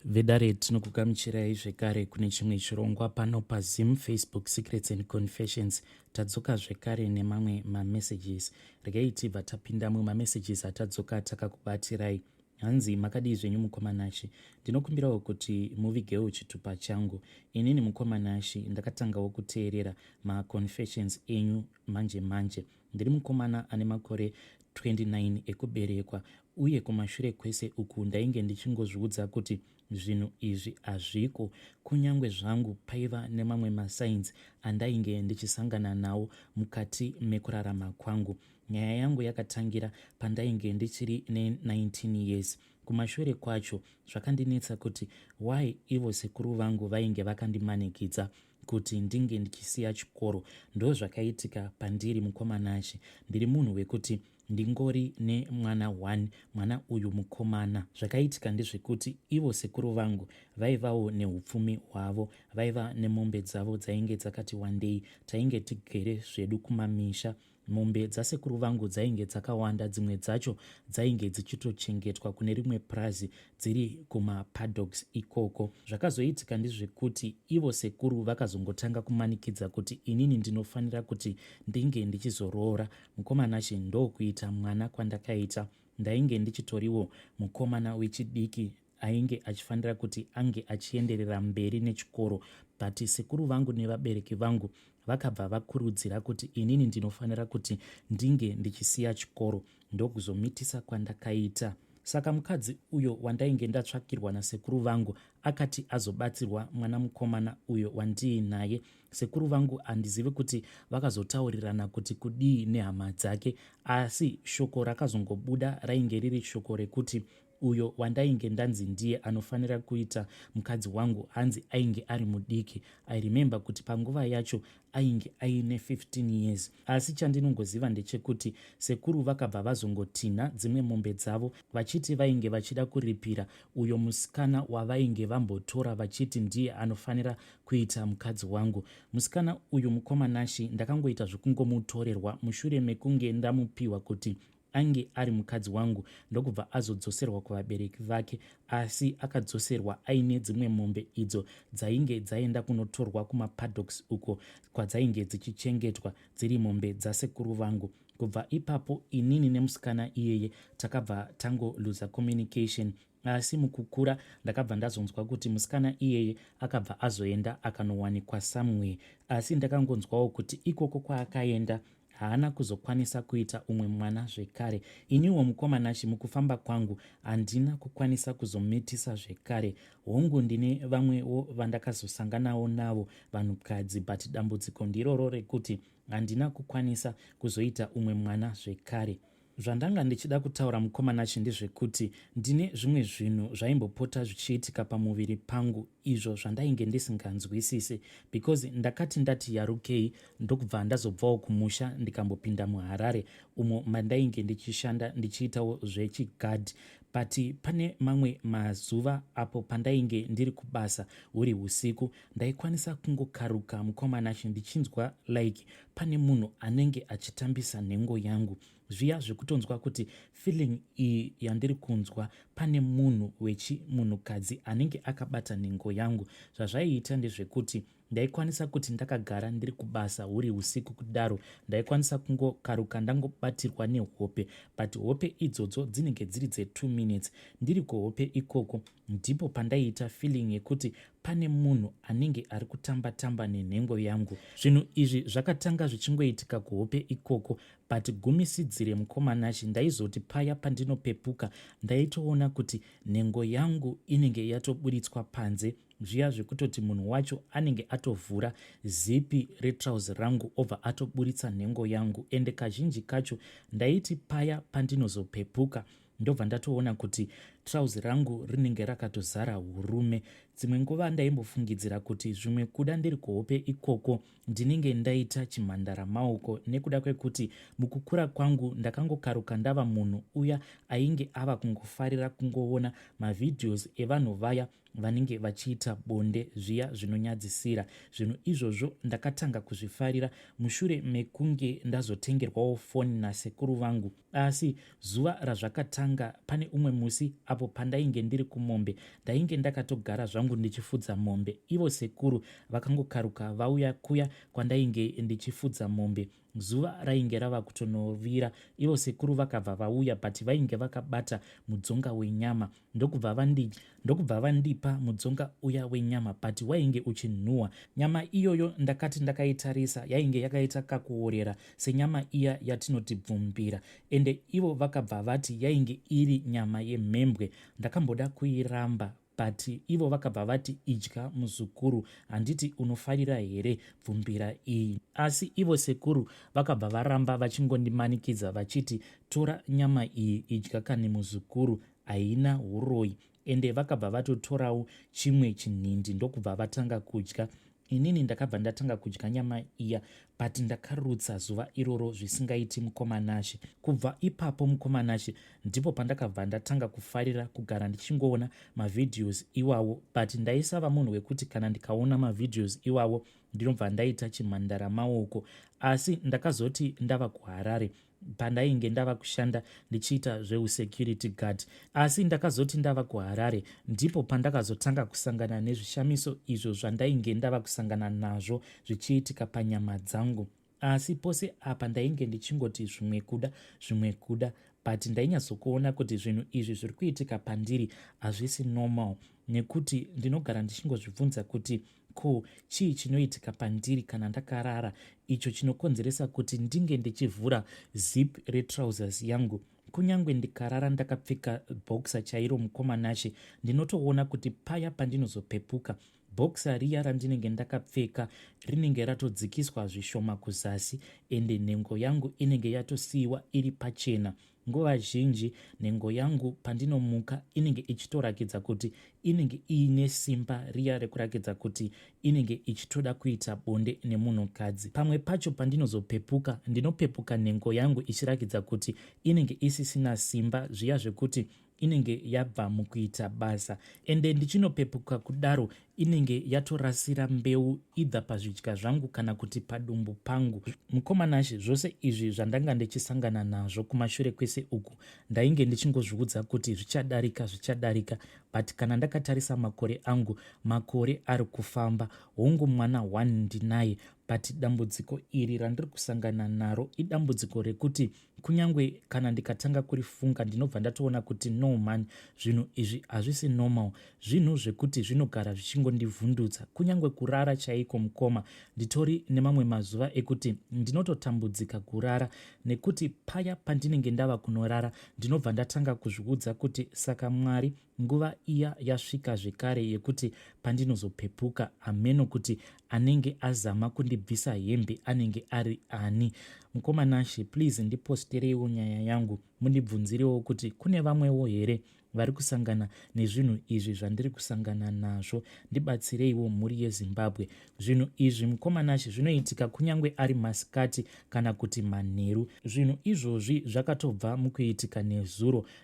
Vedare tinokugamuchirai zvekare kune chimwe chirongwa pano paZim Facebook Secrets and Confessions. Tadzoka zvekare nemamwe mamessages. Regai tibva tapinda mumamessages atadzoka takakubatirai. Hanzi makadii zvenyu mukomanashi. Ndinokumbirawo kuti muvigewo chitupa changu. Inini mukomanashi ndakatangawo kuteerera maconfessions enyu manje manje. Ndiri mukomana ane makore 29 ekuberekwa, uye kumashure kwese uku ndainge ndichingozviudza kuti zvinhu izvi hazviko, kunyange zvangu paiva nemamwe masainzi andainge ndichisangana nawo mukati mekurarama kwangu. Nyaya yangu yakatangira pandainge ndichiri ne19 years. Kumashure kwacho zvakandinetsa kuti why ivo sekuru vangu vainge vakandimanikidza kuti ndinge ndichisiya chikoro. Ndo zvakaitika pandiri mukomanashi. Ndiri munhu wekuti ndingori nemwana 1, mwana uyu mukomana. Zvakaitika ndezvekuti ivo sekuru vangu vaivawo neupfumi hwavo, vaiva nemombe dzavo dzainge dzakati wandei. Tainge tigere zvedu kumamisha. Mombe dzasekuru vangu dzainge dzakawanda, dzimwe dzacho dzainge dzichitochengetwa kune rimwe prazi dziri kumapaddocks ikoko. Zvakazoitika ndezvekuti ivo sekuru vakazongotanga kumanikidza kuti inini ndinofanira kuti ndinge ndichizoroora. Mukomanashi ndokuita mwana kwandakaita. Ndainge ndichitoriwo mukomana wechidiki ainge achifanira kuti ange achienderera mberi nechikoro, but sekuru vangu nevabereki vangu vakabva vakurudzira kuti inini ndinofanira kuti ndinge ndichisiya chikoro. Ndokuzomitisa kwandakaita. Saka mukadzi uyo wandainge ndatsvakirwa nasekuru vangu akati azobatsirwa mwana mukomana uyo wandiinaye. Sekuru vangu handizivi kuti vakazotaurirana kuti kudii nehama dzake, asi shoko rakazongobuda rainge riri shoko rekuti uyo wandainge ndanzi ndiye anofanira kuita mukadzi wangu hanzi ainge ari mudiki. I remember kuti panguva yacho ainge aine 15 years. Asi chandinongoziva ndechekuti sekuru vakabva vazongotina dzimwe mombe dzavo vachiti vainge vachida kuripira uyo musikana wavainge vambotora vachiti ndiye anofanira kuita mukadzi wangu. Musikana uyu mukomanashi ndakangoita zvokungomutorerwa mushure mekunge ndamupiwa kuti ange ari mukadzi wangu. Ndokubva azodzoserwa kuvabereki vake, asi akadzoserwa aine dzimwe mombe idzo dzainge dzaenda kunotorwa kumapaddocks uko kwadzainge dzichichengetwa dziri mombe dzasekuru vangu. Kubva ipapo inini nemusikana iyeye takabva tangoluza communication. Asi mukukura ndakabva ndazonzwa kuti musikana iyeye akabva azoenda akanowanikwa somewhere, asi ndakangonzwawo kuti ikoko kwaakaenda haana kuzokwanisa kuita umwe mwana zvekare. Iniwo mukomanashi mukufamba kwangu handina kukwanisa kuzomitisa zvekare. Hongu ndine vamwewo vandakazosanganawo navo vanhukadzi, but dambudziko ndiroro rekuti handina kukwanisa kuzoita umwe mwana zvekare. Zvandanga ndichida kutaura mukomanashi ndezvekuti ndine zvimwe zvinhu zvaimbopota zvichiitika pamuviri pangu izvo zvandainge ndisinganzwisisi, because ndakati ndati yarukei ndokubva ndazobvawo kumusha ndikambopinda muHarare umo mandainge ndichishanda ndichiitawo zvechigadhi. But pane mamwe mazuva apo pandainge ndiri kubasa huri usiku, ndaikwanisa kungokaruka mukomanashi ndichinzwa like pane munhu anenge achitambisa nhengo yangu. Zviya zvekutonzwa kuti feeling iyi yandiri kunzwa pane munhu wechimunhukadzi anenge akabata nhengo yangu. Zvazvaiita ndezvekuti ndaikwanisa kuti ndakagara ndiri kubasa huri usiku kudaro ndaikwanisa kungokaruka ndangobatirwa nehope, but hope idzodzo dzinenge dziri dze2 minutes. Ndiri kuhope ikoko ndipo pandaiita feeling yekuti pane munhu anenge ari kutamba-tamba nenhengo yangu. Zvinhu izvi zvakatanga zvichingoitika kuhope ikoko, but gumisidzire mukomanashi ndaizoti paya pandinopepuka ndaitoona kuti nhengo yangu inenge yatoburitswa panze. Zviya zvekutoti munhu wacho anenge atovhura zipi retrauzi rangu obva atoburitsa nhengo yangu, ende kazhinji kacho ndaiti paya pandinozopepuka ndobva ndatoona kuti trauzi rangu rinenge rakatozara urume. Dzimwe nguva ndaimbofungidzira kuti zvimwe kuda ndiri kuhope ikoko ndinenge ndaita chimhandara maoko, nekuda kwekuti mukukura kwangu ndakangokaruka ndava munhu uya ainge ava kungofarira kungoona mavidheos evanhu vaya vanenge vachiita bonde, zviya zvinonyadzisira. Zvinhu izvozvo ndakatanga kuzvifarira mushure mekunge ndazotengerwawo foni nasekuru vangu. Asi zuva razvakatanga pane umwe musi apo pandainge ndiri kumombe ndainge ndakatogara zvangu ndichifudza mombe. Ivo sekuru vakangokaruka vauya kuya kwandainge ndichifudza mombe. Zuva rainge rava kutonovira. Ivo sekuru vakabva vauya but vainge vakabata mudzonga wenyama ndokubva vandipa mudzonga uya wenyama but wainge uchinhuhwa. Nyama iyoyo ndakati ndakaitarisa yainge yakaita kakuorera senyama iya yatinoti bvumbira, ende ivo vakabva vati yainge iri nyama yemhembwe. Ndakamboda kuiramba but ivo vakabva vati idya muzukuru, handiti unofarira here bvumbira iyi. Asi ivo sekuru vakabva varamba vachingondimanikidza vachiti tora nyama iyi idya kane muzukuru, haina uroi. Ende vakabva vatotorawo chimwe chinhindi ndokubva vatanga kudya. Inini ndakabva ndatanga kudya nyama iya but ndakarutsa zuva iroro zvisingaiti mukomanashe. Kubva ipapo mukomanashe ndipo pandakabva ndatanga kufarira kugara ndichingoona mavhidhios iwawo, but ndaisava munhu wekuti kana ndikaona mavhidhios iwawo ndinobva ndaita chimhandara maoko. Asi ndakazoti ndava kuHarare pandainge ndava kushanda ndichiita zveusecurity guard. Asi ndakazoti ndava kuHarare ndipo pandakazotanga kusangana nezvishamiso izvo zvandainge ndava kusangana nazvo zvichiitika panyama dzangu. Asi pose apa ndainge ndichingoti zvimwe kuda but ndainyatsokuona kuti zvinhu izvi zviri kuitika pandiri hazvisi normal, nekuti ndinogara ndichingozvibvunza kuti ko chii chinoitika pandiri kana ndakarara icho chinokonzeresa kuti ndinge ndichivhura zip retrousers yangu. Kunyange ndikarara ndakapfeka boxer chairo mukomanashe ndinotoona kuti paya pandinozopepuka boxer riya randinenge ndakapfeka rinenge ratodzikiswa zvishoma kuzasi ende nhengo yangu inenge yatosiyiwa iri pachena. Nguva zhinji nhengo yangu pandinomuka inenge ichitorakidza kuti inenge iine simba riya rekurakidza kuti inenge ichitoda kuita bonde nemunhukadzi. Pamwe pacho pandinozopepuka ndinopepuka nhengo yangu ichirakidza kuti inenge isisina simba zviya zvekuti inenge yabva mukuita basa, ende ndichinopepuka kudaro inenge yatorasira mbeu idha pazvidya zvangu kana kuti padumbu pangu. Mukomanashe zvose izvi zvandanga ndichisangana nazvo kumashure kwese uku ndainge ndichingozviudza kuti zvichadarika but kana ndakatarisa makore angu, makore ari kufamba, hongu mwana 1 ndinaye but dambudziko iri randiri kusangana naro idambudziko rekuti kunyange kana ndikatanga kurifunga ndinobva ndatoona kuti no man, zvinhu izvi hazvisi normal, zvinhu zvekuti zvinogara zvichingondivhundutsa. Kunyange kurara chaiko mukoma nditori nemamwe mazuva ekuti ndinototambudzika kurara, nekuti paya pandinenge ndava kunorara ndinobva ndatanga kuzviudza kuti saka Mwari nguva iya yasvika zvekare yekuti pandinozopepuka ameno kuti anenge azama kundibvisa hembe anenge ari ani. Mukomanashe please ndipostereiwo nyaya yangu mundibvunzirewo kuti kune vamwewo here vari kusangana nezvinhu izvi zvandiri kusangana nazvo, ndibatsireiwo mhuri yeZimbabwe. Zvinhu izvi mukomanashe zvinoitika kunyange ari masikati kana kuti manheru. Zvinhu izvozvi zvakatobva mukuitika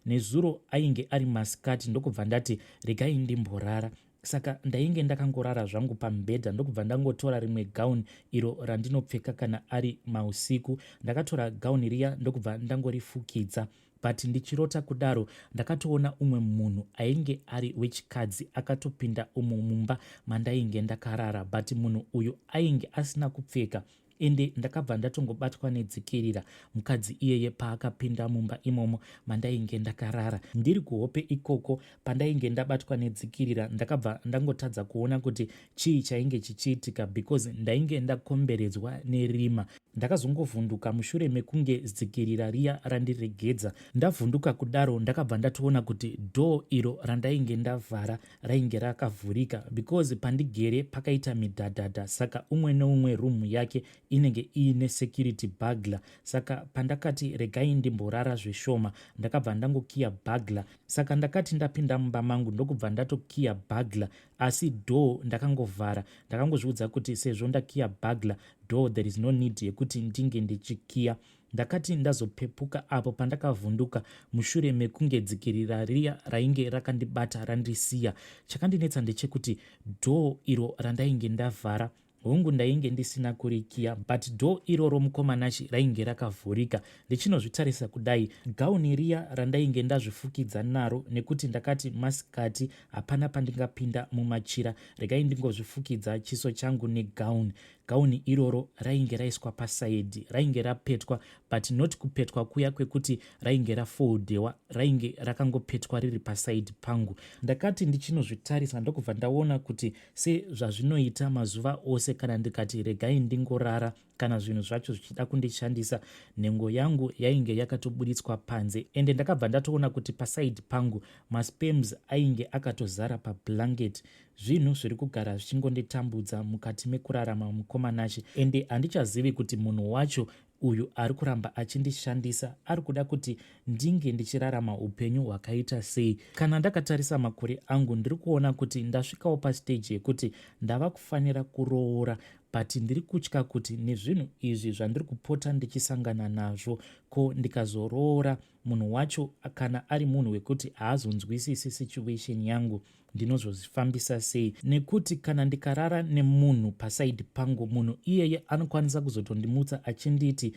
nezuro ainge ari masikati ndokubva ndati regai ndimborara. Saka ndainge ndakangorara zvangu pamubhedha ndokubva ndangotora rimwe gauni iro randinopfeka kana ari mausiku. Ndakatora gauni riya ndokubva ndangorifukidza but ndichirota kudaro ndakatoona umwe munhu ainge ari wechikadzi akatopinda umo mumba mandainge ndakarara, but munhu uyu ainge asina kupfeka ende ndakabva ndatongobatwa nedzikirira mukadzi iyeye paakapinda mumba imomo mandainge ndakarara. Ndiri kuhope ikoko pandainge ndabatwa nedzikirira ndakabva ndangotadza kuona kuti chii chainge chichiitika because ndainge ndakomberedzwa nerima. Ndakazongovhunduka mushure mekunge dzikirira riya randiregedza. Ndavhunduka kudaro ndakabva ndatoona kuti dhoo iro randainge ndavhara rainge rakavhurika because pandigere pakaita midhadhadha, saka umwe neumwe rumu yake inenge iine security burglar. Saka pandakati regai ndimborara zveshoma ndakabva ndangokiya burglar. Saka ndakati ndapinda mumba mangu ndokubva ndatokiya burglar, asi dhoo ndakangovhara. Ndakangozviudza kuti sezvo ndakiya burglar door there is no need yekuti ndinge ndichikiya. Ndakati ndazopepuka apo pandakavhunduka mushure mekunge dzikirira riya rainge rakandibata randisiya. Chakandinetsa ndechekuti dhoo iro randainge ndavhara hongu ndainge ndisina kurikiya, but dho iroro mukomanashi rainge rakavhurika. Ndichinozvitarisa kudai, gauni riya randainge ndazvifukidza naro nekuti ndakati masikati hapana pandingapinda mumachira, regai ndingozvifukidza chiso changu negauni. Gauni iroro rainge raiswa pasaidhi, rainge rapetwa, but not kupetwa kuya kwekuti rainge rafoldewa, rainge rakangopetwa riri pasaidhi pangu. Ndakati ndichinozvitarisa ndokubva ndaona kuti sezvazvinoita mazuva ose kana ndikati regai ndingorara kana zvinhu zvacho zvichida kundishandisa, nhengo yangu yainge yakatoburitswa panze, ende ndakabva ndatoona kuti pasaidhi pangu maspems ainge akatozara pablanketi. Zvinhu zviri kugara zvichingonditambudza mukati mekurarama mukomanashi, ende handichazivi kuti munhu wacho uyu ari kuramba achindishandisa ari kuda kuti ndinge ndichirarama upenyu hwakaita sei. Kana ndakatarisa makore angu, ndiri kuona kuti ndasvikawo pastage yekuti ndava kufanira kuroora, but ndiri kutya kuti nezvinhu izvi zvandiri kupota ndichisangana nazvo, ko ndikazoroora munhu wacho kana ari munhu wekuti haazonzwisisi situation yangu, ndinozozvifambisa sei? Nekuti kana ndikarara nemunhu pasaidhi pangu, munhu iyeye anokwanisa kuzotondimutsa achinditi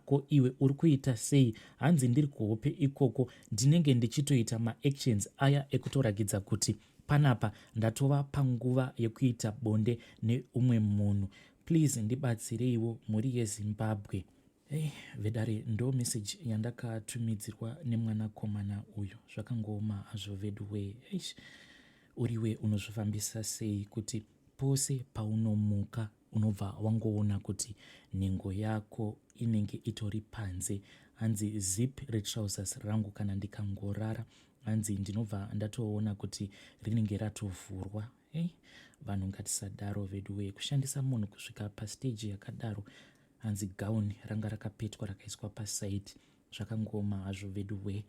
ko iwe uri kuita sei? Hanzi ndiri kuhope ikoko ndinenge ndichitoita maactions aya ekutorakidza kuti panapa ndatova panguva yekuita bonde neumwe munhu. Please ndibatsireiwo muri yeZimbabwe. Vedare ndo message yandakatumidzirwa nemwanakomana uyu. Zvakangooma hazvo veduwe. Uriwe unozvifambisa sei kuti pose paunomuka unobva wangoona kuti nhengo yako inenge itori panze? Hanzi zip retrousers rangu kana ndikangorara, hanzi ndinobva ndatoona kuti rinenge ratovhurwa. Vanhu ngatisadaro veduwe, kushandisa munhu kusvika pastage yakadaro. Hanzi gauni ranga rakapetwa rakaiswa pasaidhi. Zvakangooma hazvo veduwe.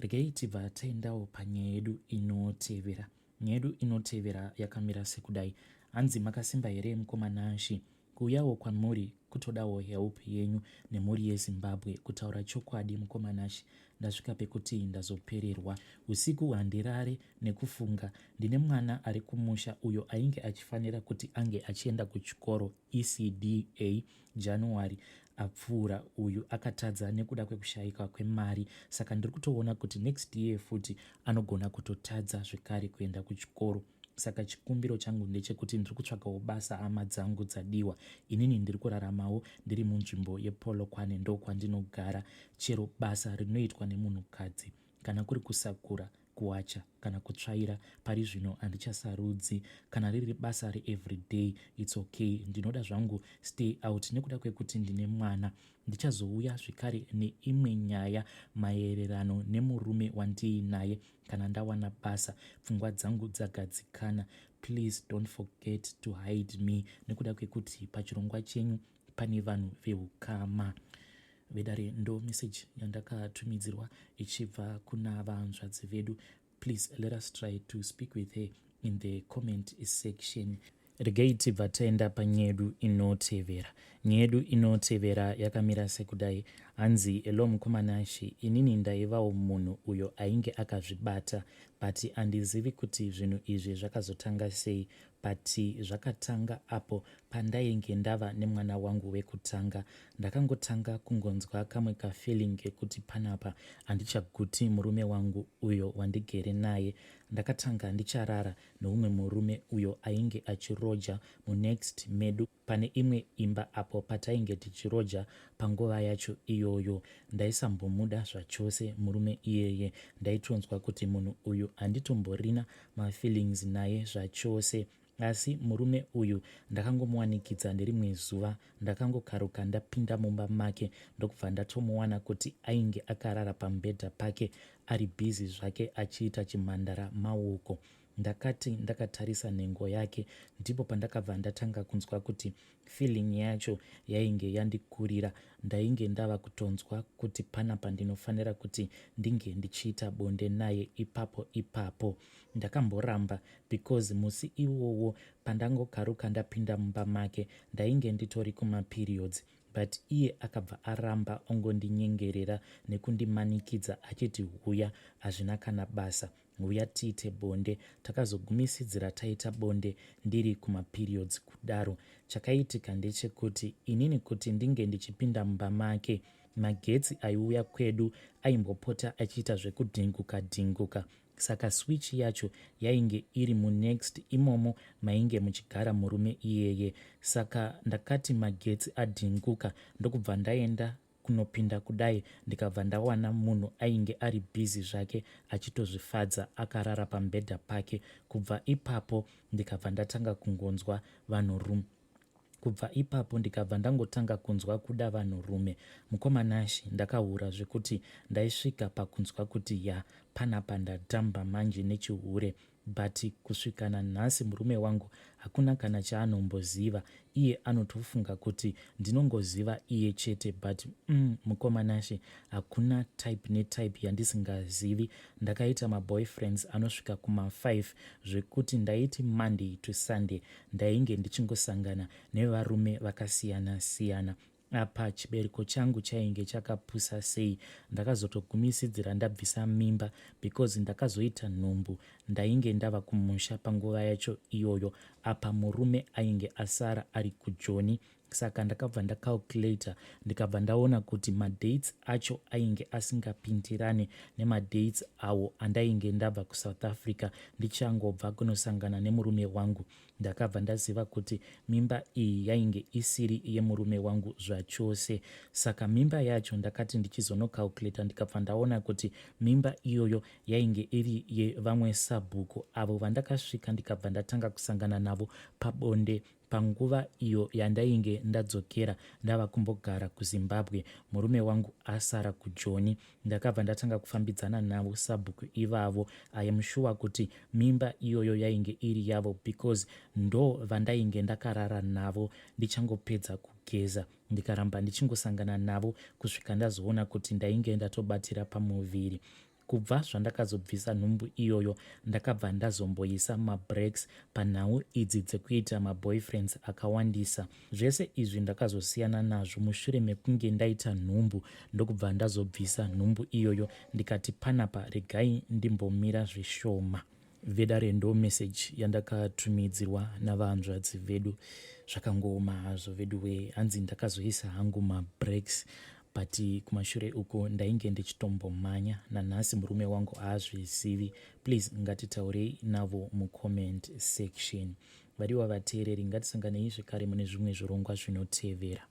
Regai tibva taendawo panyaya yedu inotevera. Nyaya yedu inotevera yakamira sekudai. Hanzi makasimba here mukomanashi? Kuuyawo kwamuri kutodawo help yenyu nemhuri yeZimbabwe. Kutaura chokwadi mukomanashi, ndasvika pekuti ndazopererwa. Usiku handirare nekufunga. Ndine mwana ari kumusha uyo ainge achifanira kuti ange achienda kuchikoro ECDA January apfuura. Uyu akatadza nekuda kwekushayika kwemari, saka ndiri kutoona kuti next year futi anogona kutotadza zvekare kuenda kuchikoro. Saka chikumbiro changu ndechekuti ndiri kutsvagawo basa hama dzangu dzadiwa. Inini ndiri kuraramawo ndiri munzvimbo yePolokwane, ndo kwandinogara. Chero basa rinoitwa nemunhukadzi, kana kuri kusakura, kuwacha kana kutsvaira, pari zvino handichasarudzi. Kana riri basa reeveryday, it's okay. Ndinoda zvangu stay out nekuda kwekuti ndine mwana. Ndichazouya zvikare neimwe nyaya maererano nemurume wandiinaye kana ndawana basa, pfungwa dzangu dzagadzikana. Please don't forget to hide me, nekuda kwekuti pachirongwa chenyu pane vanhu veukama. Vedare ndo message yandakatumidzirwa ichibva kuna vanzvadzi vedu. Please let us try to speak with her in the comment section. Regai tibva taenda panyaya yedu inotevera. Nyaya yedu inotevera yakamira sekudai. Hanzi elo mukomanashi, inini ndaivawo munhu uyo ainge akazvibata, but handizivi kuti zvinhu izvi zvakazotanga sei. But zvakatanga apo pandainge ndava nemwana wangu wekutanga. Ndakangotanga kungonzwa kamwe kafeeling kekuti panapa handichaguti murume wangu uyo wandigere naye. Ndakatanga ndicharara neumwe murume uyo ainge achiroja munext medu pane imwe imba apo patainge tichiroja panguva yacho iyoyo. Ndaisambomuda zvachose murume iyeye. Ndaitonzwa kuti munhu uyu handitomborina mafeelings naye zvachose. Asi murume uyu ndakangomuwanikidza nerimwe zuva, ndakangokaruka ndapinda mumba make, ndokubva ndatomuwana kuti ainge akarara pamubhedha pake ari bhizi zvake achiita chimhandara maoko. Ndakati ndakatarisa nhengo yake, ndipo pandakabva ndatanga kunzwa kuti feeling yacho yainge yandikurira. Ndainge ndava kutonzwa kuti panapa ndinofanira kuti ndinge ndichiita bonde naye ipapo. Ndakamboramba because musi iwowo pandangokaruka ndapinda mumba make ndainge nditori kumaperiods, but iye akabva aramba ongondinyengerera nekundimanikidza achiti huya hazvina kana basa. uya tiite bonde. Takazogumisidzira taita bonde ndiri kumaperiods kudaro. Chakaitika ndechekuti inini kuti ndinge ndichipinda mumba make, magetsi aiuya kwedu aimbopota achiita zvekudhinguka dhinguka. Saka switch yacho yainge iri munext imomo mainge muchigara murume iyeye. Saka ndakati magetsi adhinguka ndokubva ndaenda kunopinda kudai, ndikabva ndawana munhu ainge ari bhizi zvake achitozvifadza akarara pambedha pake. Kubva ipapo ndikabva ndatanga kungonzwa vanhurume. Kubva ipapo ndikabva ndangotanga kunzwa kuda vanhurume. Mukomanashi ndakahura zvekuti ndaisvika pakunzwa kuti panapa ndatamba manje nechihure. But kusvikana nhasi murume wangu hakuna kana chaanomboziva. Iye anotofunga kuti ndinongoziva iye chete, but mukomanashi hakuna type netype yandisingazivi. Ndakaita maboyfriends anosvika kuma5 zvekuti ndaiti Monday to Sunday ndainge ndichingosangana nevarume vakasiyana siyana. Apa chibereko changu chainge chakapusa sei. Ndakazotogumisidzira ndabvisa mimba because ndakazoita nhumbu. Ndainge ndava kumusha panguva yacho iyoyo. Apa murume ainge asara ari kuJoni. Saka ndakabva ndacalculata ndikabva ndaona kuti madates acho ainge asingapindirane nemadates awo andainge ndabva kuSouth Africa ndichangobva kunosangana nemurume wangu. Ndakabva ndaziva kuti mimba iyi yainge isiri yemurume wangu zvachose. Saka mimba yacho ndakati ndichizonocalculata ndikabva ndaona kuti mimba iyoyo yainge iri yevamwe sabhuku avo vandakasvika ndikabva ndatanga kusangana navo pabonde panguva iyo yandainge ndadzokera ndava kumbogara kuZimbabwe, murume wangu asara kuJoni. Ndakabva ndatanga kufambidzana navo sabhuku ivavo. I am sure kuti mimba iyoyo yainge iri yavo because ndo vandainge ndakarara navo ndichangopedza kugeza. Ndikaramba ndichingosangana navo kusvika ndazoona kuti ndainge ndatobatira pamuviri. Kubva zvandakazobvisa nhumbu iyoyo ndakabva ndazomboisa mabreaks panhau idzi dzekuita maboyfriends akawandisa. Zvese izvi ndakazosiyana nazvo mushure mekunge ndaita nhumbu ndokubva ndazobvisa nhumbu iyoyo ndikati panapa regai ndimbomira zvishoma. Vedare ndo message yandakatumidzirwa navahanzvadzi vedu. Zvakangooma hazvo veduwe, hanzi ndakazoisa hangu mabreaks but kumashure uko ndainge ndichitombomhanya. Nanhasi murume wangu haazvizivi. Please ngatitaurei navo mucomment section. Variwa vateereri, ngatisanganei zvekare mune zvimwe zvirongwa zvinotevera.